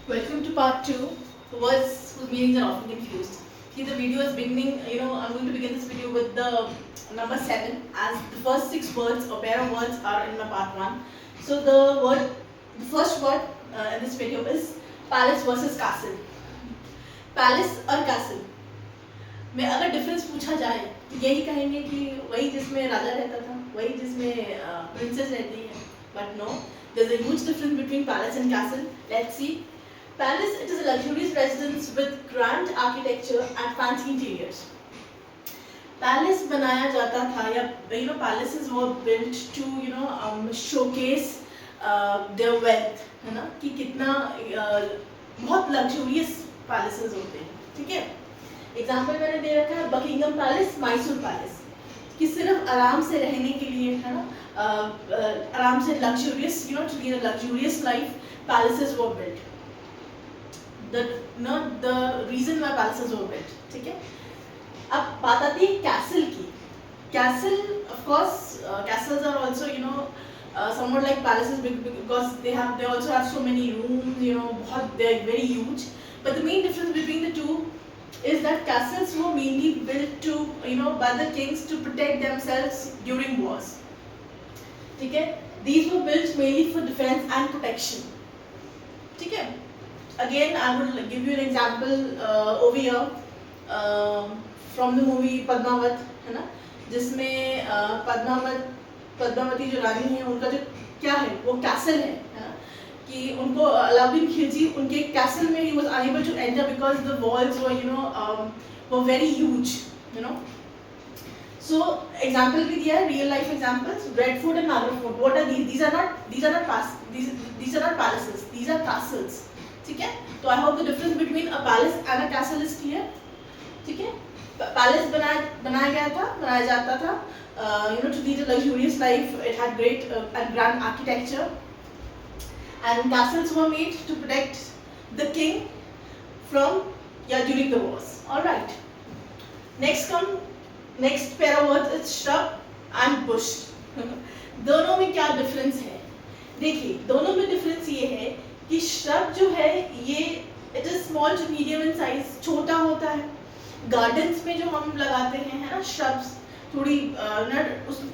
Welcome to part 2. The words whose meanings are often confused. See, the video is beginning, I'm going to begin this video with the number 7, as the first 6 words or pair of words are in my part 1. So, the first word in this video is palace versus castle. Palace और castle में अगर difference पूछा जाए तो यही कहेंगे कि वही जिसमें राजा रहता था, वही जिसमें प्रिंसेस रहती है. But no, there's a huge difference between palace and castle. Let's see. Palace, it is a luxurious residence with grand architecture and fancy interiors. Palace बनाया जाता था या palaces were built to showcase their wealth, है ना, कि कितना बहुत luxurious palaces होते हैं. ठीक है, एग्जाम्पल मैंने दे रखा है बकिंगम पैलेस, मैसूर पैलेस, कि सिर्फ आराम से रहने के लिए, है ना, आराम से luxurious, to lead a luxurious life, palaces were built. The reason why palaces were built. ठीक है, अब बात आती है कैसल की. Castle, of course, castles are also somewhat like palaces because they also have so many rooms. They're very huge. But the main difference between the two is that castles were mainly built to by the kings to protect themselves during wars. ठीक है, these were built mainly for defense and protection. ठीक है. Again, I will give you an example over here from the movie Padmaavat, है ना, जिसमें पद्मावती जो रानी है उनका जो क्या है वो कैसल है ना, कि उनको अलाउद्दीन खिलजी उनके कैसल में he was unable to enter because the walls were very huge. So example भी दिया है, real life examples. Red Fort and Agra Fort. What are these? These are not palaces. These are castles. ठीक है, तो I hope the difference between a palace and a castle is clear. ठीक है, palace बनाया जाता था to lead a luxurious life. It had great and grand architecture, and castles were made to protect the king from during the wars. All right, next pair of words is shrub and bush. दोनों में क्या difference है? देखिए, दोनों में difference ये है कि श्रब जो है ये it is small to medium in size, छोटा होता है. गार्डन्स में जो हम लगाते हैं, है ना, श्रब्स थोड़ी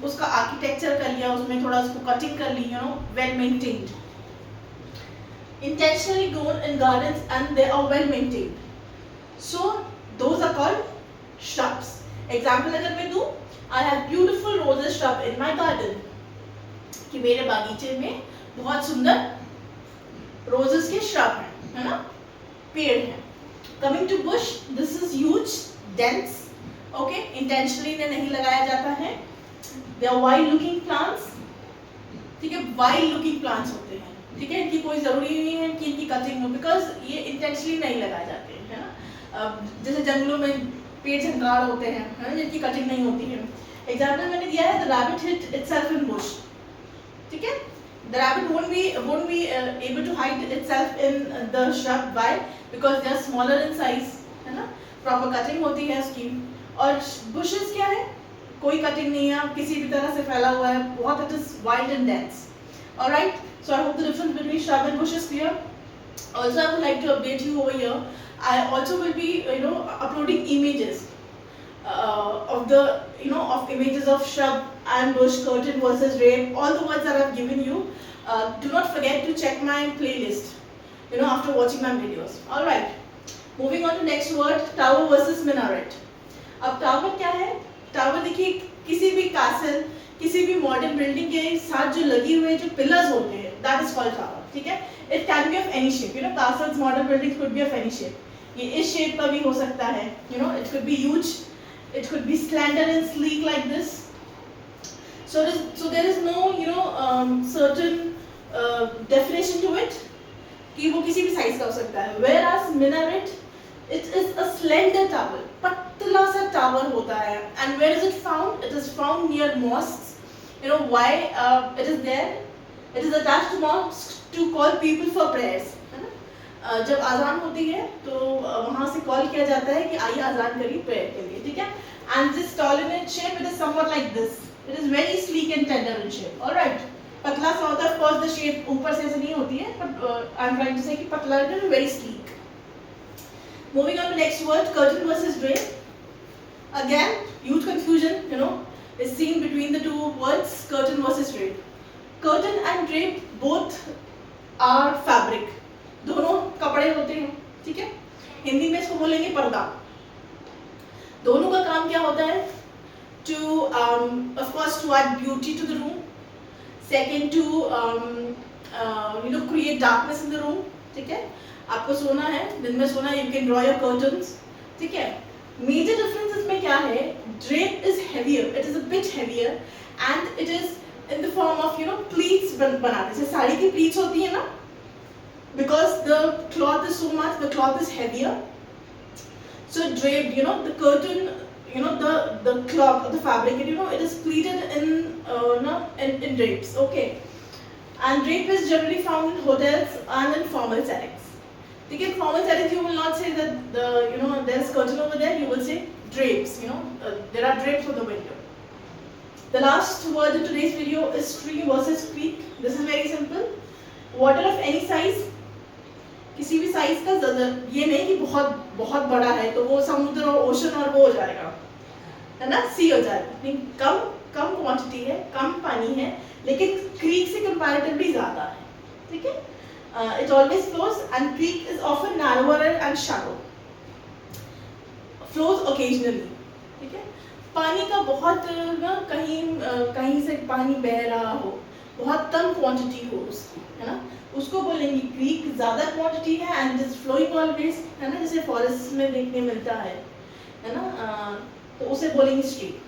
उसका आर्किटेक्चर कर लिया, उसमें थोड़ा उसको कटिंग कर ली, well maintained, intentionally grown in gardens and they are well maintained. So those are called shrubs. Example अगर मैं दूं, I have beautiful roses shrub in my garden, कि मेरे बागीचे में बहुत सुंदर रोजेस के श्रब है ना, पेड़ है. Coming to bush, this is huge, dense. Okay, intentionally इन्हें नहीं लगाया जाता है. They are wild looking plants. ठीक है, वाइल्ड लुकिंग प्लांट्स होते हैं. ठीक है, इनकी कोई जरूरी नहीं है कि इनकी कटिंग हो, बिकॉज ये इंटेंशनली नहीं लगाए जाते हैं, है ना. जैसे जंगलों में पेड़ झंकार होते हैं, है ना, जिनकी कटिंग नहीं होती है. एग्जाम्पल मैंने दिया है, the rabbit hid itself in bush. ठीक है, the rabbit won't be able to hide itself in the shrub. Why? Because they are smaller in size, है ना, proper cutting होती है उसकी. और bushes क्या है, कोई cutting नहीं है, किसी भी तरह से फैला हुआ है, बहुत it is wild and dense. All right, so I hope the difference between shrub and bush is clear. Also, I would like to update you over here. I also will be uploading images of images of shrub and bush, curtain versus rape, all the words that I have given you. Do not forget to check my playlist after watching my videos. All right, moving on to next word, tower versus minaret. अब tower क्या है? Tower देखिए, किसी भी castle, किसी भी modern building के साथ जो लगी हुए जो पिलर्स होते हैं, दैट इज कॉल्ड टावर. ठीक है, it can be of any shape. Castle's, modern buildings could be of any shape. ये इस शेप का भी हो सकता है, it could be huge, it could be slender and sleek like this. So there is no certain definition to it कि वो किसी भी साइज का हो सकता है. Whereas minaret, it is a slender tower, पतला सा टावर होता है. And where is it found? It is found near mosques. Why it is there? It is attached to mosques to call people for prayers. जब आज़ान होती है तो वहाँ से कॉल किया जाता है कि आइए आज़ान करिए प्रेयर के लिए. ठीक है, and this tall in its shape, it is somewhat like this. It is very sleek and tender in shape. All right. पतला सा होता है, ऑफ कोर्स द शेप ऊपर से ऐसे नहीं होती है, but I am trying to say कि पतला है, very sleek. Moving on to next word, curtain versus drape. Again, huge confusion, is seen between the two words, curtain versus drape. Curtain and drape both are fabric. दोनों कपड़े होते हैं, ठीक है. हिंदी में इसको बोलेंगे पर्दा. दोनों का काम क्या होता है? To of course to add beauty to the room. Second, to create darkness in the room, ठीक है. आपको सोना है, दिन में सोना, you can draw your curtains, ठीक है. Major difference इसमें क्या है? Drape is heavier, it is a bit heavier, and it is in the form of pleats बनाते, जैसे साड़ी की pleats होती है ना, because the cloth is so much, the cloth is heavier. So drape, the curtain, the cloth, the fabric, it is pleated in drapes, okay. And drape is generally found in hotels and in formal settings. In formal settings, you will not say that there is curtain over there. You will say drapes. There are drapes on the window. The last word in today's video is stream versus creek. This is very simple. Water of any size. किसी भी size का ये नहीं कि बहुत बहुत बड़ा है तो वो समुद्र और ओशन और वो हो जाएगा, है ना, सी हो जाएगा. नहीं, कम क्वांटिटी है, कम पानी है, लेकिन क्रीक से कंपैरेटिवली ज्यादा है, ठीक है. It always flows and creek is often narrower and shallow. Flows occasionally, ठीक है. पानी का बहुत कहीं से पानी बह रहा हो, बहुत कम क्वांटिटी हो उसकी, है ना, उसको बोलेंगे क्रीक. ज्यादा क्वांटिटी है एंड इज फ्लोइंग ऑलवेज, है ना, जैसे फॉरेस्ट में देखने मिलता है ना, तो उसे बोलेंगे stream.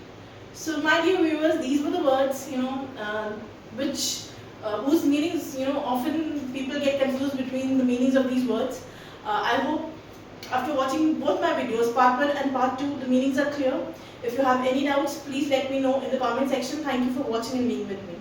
So my dear viewers, these were the words which whose meanings often people get confused between the meanings of these words. I hope after watching both my videos, part 1 and part 2, the meanings are clear. If you have any doubts, please let me know in the comment section. Thank you for watching and being with me.